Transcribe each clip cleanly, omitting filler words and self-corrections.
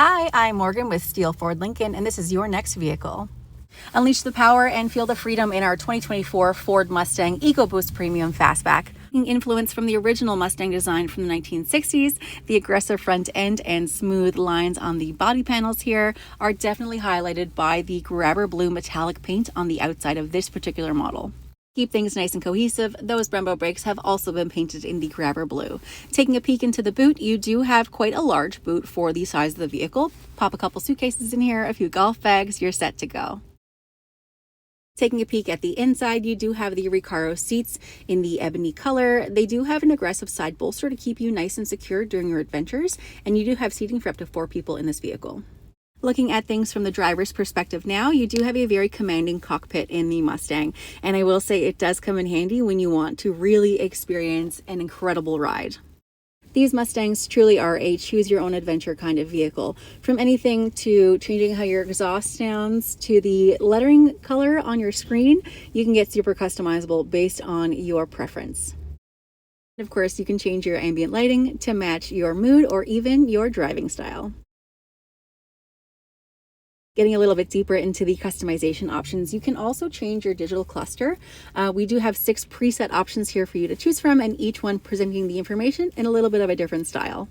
Hi, I'm Morgan with Steele Ford Lincoln, and this is your next vehicle. Unleash the power and feel the freedom in our 2024 Ford Mustang EcoBoost Premium Fastback. Influence from the original Mustang design from the 1960s, the aggressive front end and smooth lines on the body panels here are definitely highlighted by the grabber blue metallic paint on the outside of this particular model. Keep things nice and cohesive, those Brembo brakes have also been painted in the grabber blue. Taking a peek into the boot, you do have quite a large boot for the size of the vehicle. Pop a couple suitcases in here, a few golf bags, you're set to go. Taking a peek at the inside, you do have the Recaro seats in the ebony color. They do have an aggressive side bolster to keep you nice and secure during your adventures, and you do have seating for up to 4 people in this vehicle. Looking at things from the driver's perspective now, you do have a very commanding cockpit in the Mustang, and I will say it does come in handy when you want to really experience an incredible ride. These Mustangs truly are a choose-your-own-adventure kind of vehicle. From anything to changing how your exhaust sounds to the lettering color on your screen, you can get super customizable based on your preference. Of course, you can change your ambient lighting to match your mood or even your driving style. Getting a little bit deeper into the customization options, you can also change your digital cluster. We do have 6 preset options here for you to choose from, and each one presenting the information in a little bit of a different style.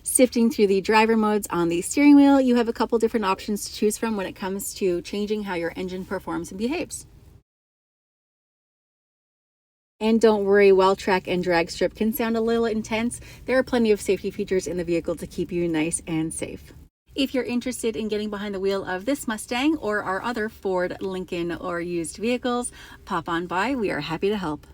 Sifting through the driver modes on the steering wheel, you have a couple different options to choose from when it comes to changing how your engine performs and behaves. And don't worry, while track and drag strip can sound a little intense, there are plenty of safety features in the vehicle to keep you nice and safe. If you're interested in getting behind the wheel of this Mustang or our other Ford, Lincoln, or used vehicles, pop on by. We are happy to help.